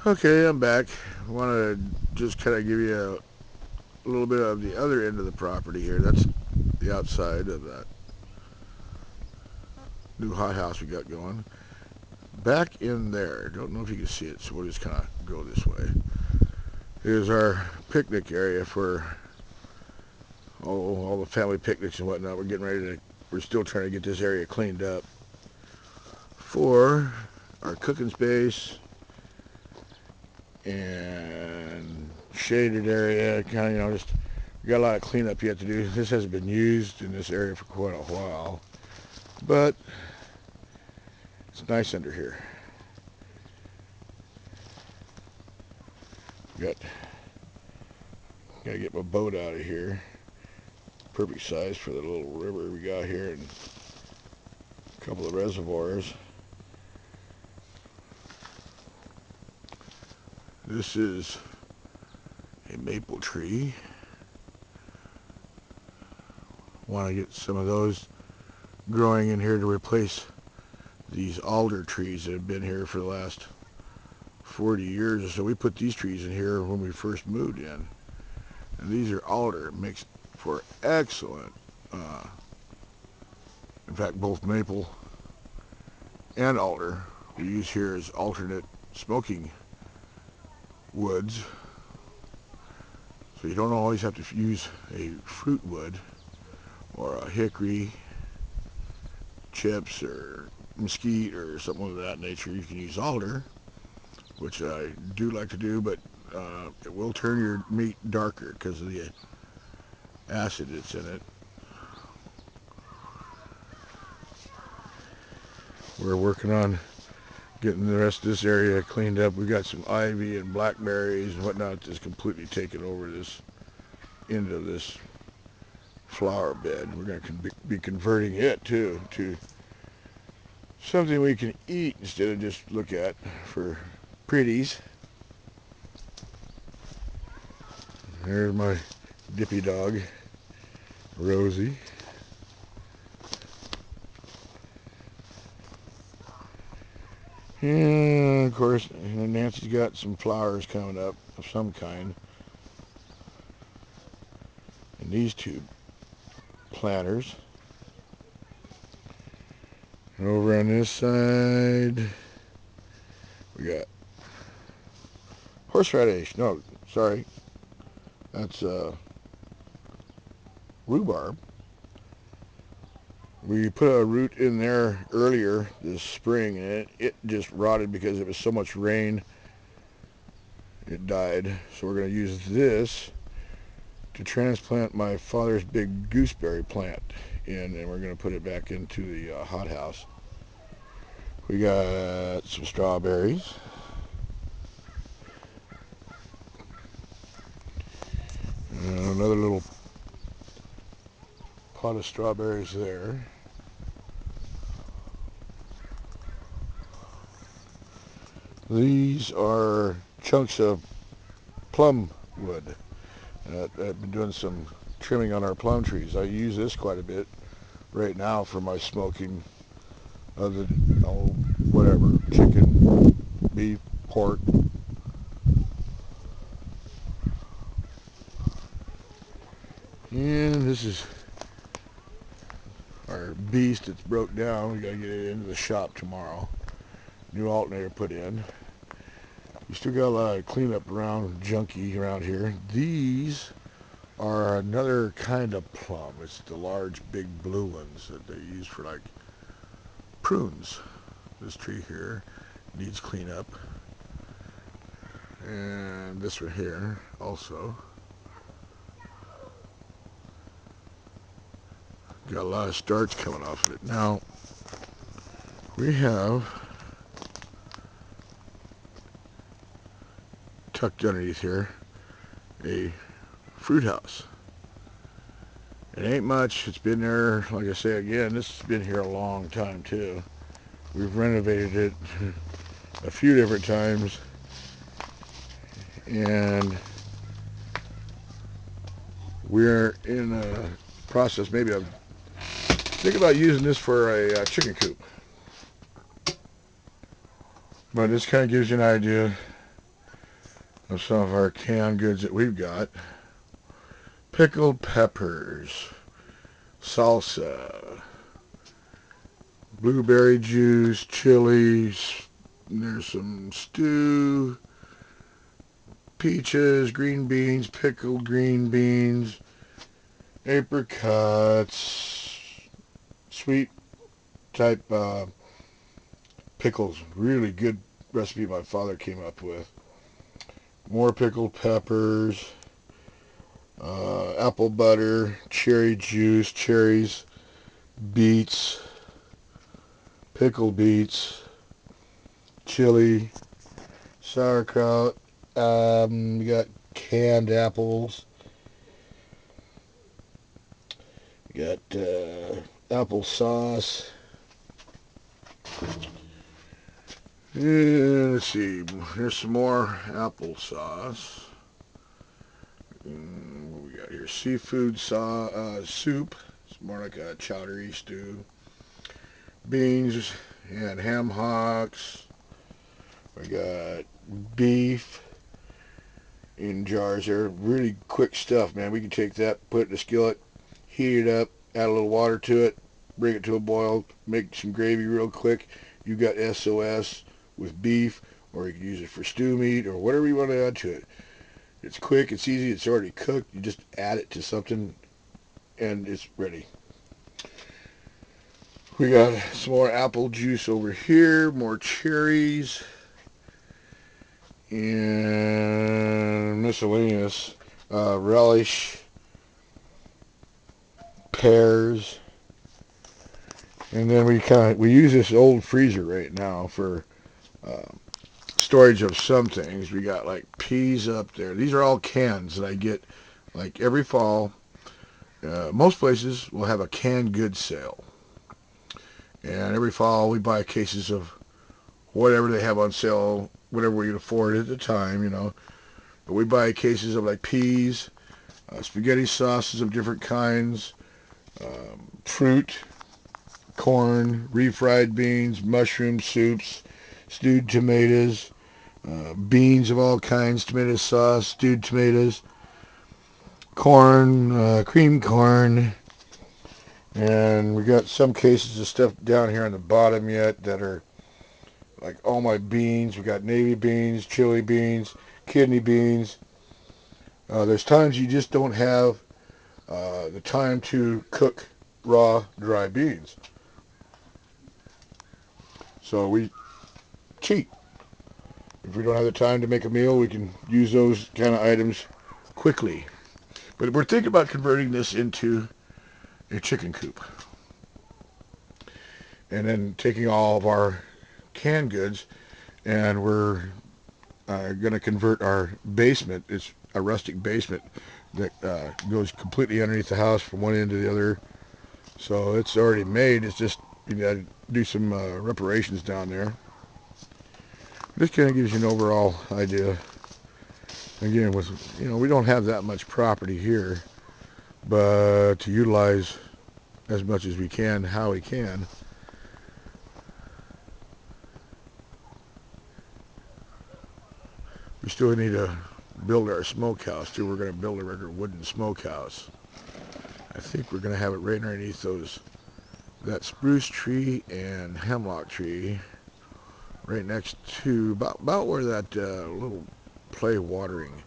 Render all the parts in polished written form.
Okay, I'm back. I want to just kind of give you a little bit of the other end of the property here. That's the outside of that new hothouse we got going. Back in there, don't know if you can see it, so we'll just kind of go this way. Here's our picnic area for all the family picnics and whatnot. We're still trying to get this area cleaned up for our cooking space and shaded area. Kind of, just we got a lot of cleanup yet to do. This hasn't been used in this area for quite a while, but it's nice under here. Gotta get my boat out of here. Perfect size for the little river we got here and a couple of reservoirs. This is a maple tree. Want to get some of those growing in here to replace these alder trees that have been here for the last 40 years or so. We put these trees in here when we first moved in, and these are alder. It makes for excellent, in fact, both maple and alder we use here as alternate smoking woods. So you don't always have to use a fruit wood or a hickory, chips, or mesquite or something of that nature. You can use alder, which I do like to do, but it will turn your meat darker because of the acid that's in it. We're working on getting the rest of this area cleaned up. We've got some ivy and blackberries and whatnot just completely taken over this end of this flower bed. We're going to be converting it too to something we can eat instead of just look at for pretties. There's my dippy dog, Rosie. And of course, Nancy's got some flowers coming up of some kind. And these two planters. And over on this side, we got horseradish. No, sorry. That's rhubarb. We put a root in there earlier this spring, and it just rotted because it was so much rain. It died. So we're going to use this to transplant my father's big gooseberry plant in, and we're going to put it back into the hothouse. We got some strawberries. And another little pot of strawberries there. These are chunks of plum wood. I've been doing some trimming on our plum trees. I use this quite a bit right now for my smoking of the, whatever, chicken, beef, pork. And this is our beast that's broke down. We gotta get it into the shop tomorrow. New alternator put in. We still got a lot of cleanup around, junky around here. These are another kind of plum. It's the large, big blue ones that they use for like prunes. This tree here needs cleanup. And this one here also. Got a lot of starch coming off of it. Now, we have tucked underneath here a fruit house. It ain't much. It's been there, like I say again, this has been here a long time too. We've renovated it a few different times, and we're in a process maybe of thinking about using this for a chicken coop. But this kind of gives you an idea of some of our canned goods that we've got. Pickled peppers, salsa, blueberry juice, chilies, there's some stew, peaches, green beans, pickled green beans, apricots, sweet type pickles. Really good recipe my father came up with. More pickled peppers, apple butter, cherry juice, cherries, beets, pickled beets, chili, sauerkraut. We got canned apples. We got applesauce. And let's see, here's some more applesauce. What we got here? Seafood soup. It's more like a chowdery stew. Beans and ham hocks. We got beef in jars there. Really quick stuff, man. We can take that, put it in a skillet, heat it up, add a little water to it, bring it to a boil, make some gravy real quick. You got SOS with beef, or you can use it for stew meat, or whatever you want to add to it. It's quick, it's easy, it's already cooked. You just add it to something, and it's ready. We got some more apple juice over here, more cherries, and miscellaneous relish, pears, and then we use this old freezer right now for storage of some things. We got like peas up there. These are all cans that I get like every fall. Most places will have a canned goods sale, and every fall we buy cases of whatever they have on sale, whatever we can afford at the time, you know. But we buy cases of like peas, spaghetti sauces of different kinds, fruit, corn, refried beans, mushroom soups, stewed tomatoes, beans of all kinds, tomato sauce, stewed tomatoes, corn, cream corn, and we got some cases of stuff down here on the bottom yet that are like all my beans. We got navy beans, chili beans, kidney beans. There's times you just don't have the time to cook raw, dry beans. So we cheat. If we don't have the time to make a meal, we can use those kind of items quickly. But we're thinking about converting this into a chicken coop. And then taking all of our canned goods, and we're going to convert our basement. It's a rustic basement that goes completely underneath the house from one end to the other. So it's already made. It's just you got to do some reparations down there. This kind of gives you an overall idea. Again, with we don't have that much property here, but to utilize as much as we can, how we can. We still need to build our smokehouse too. We're going to build a regular wooden smokehouse. I think we're going to have it right underneath that spruce tree and hemlock tree, right next to about where that little play watering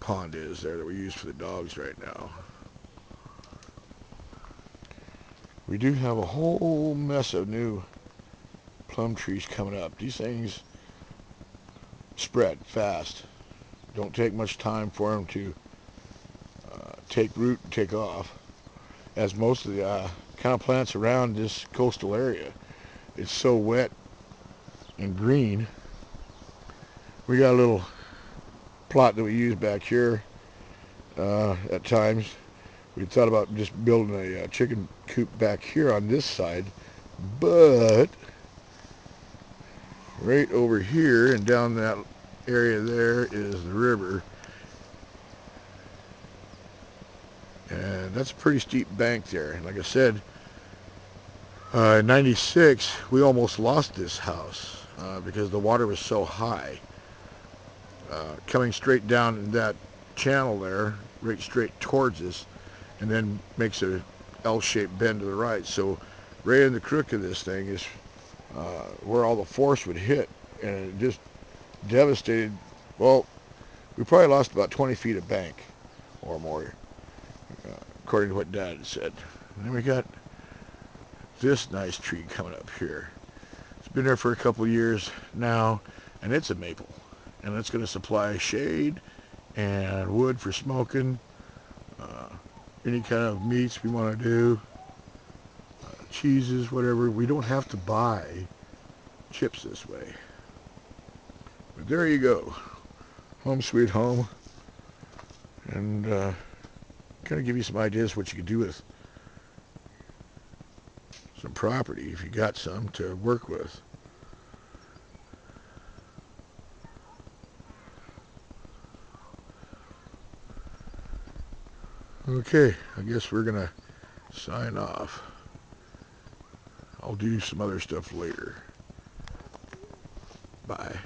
pond is there that we use for the dogs right now. We do have a whole mess of new plum trees coming up. These things spread fast. Don't take much time for them to take root and take off, as most of the kind of plants around this coastal area, it's so wet and green. We got a little plot that we use back here at times. We thought about just building a chicken coop back here on this side, but right over here and down that area there is the river, and that's a pretty steep bank there. Like I said, in '96 we almost lost this house because the water was so high. coming straight down in that channel there, right straight towards us, and then makes a L-shaped bend to the right. So right in the crook of this thing is where all the force would hit, and it just devastated. Well, we probably lost about 20 feet of bank or more, according to what Dad said. And then we got this nice tree coming up here. It's been there for a couple years now, and it's a maple, and it's going to supply shade and wood for smoking, any kind of meats we want to do, cheeses, whatever. We don't have to buy chips this way. But there you go, home sweet home, and kind of give you some ideas what you could do with some property if you got some to work with. Okay, I guess we're gonna sign off. I'll do some other stuff later. Bye.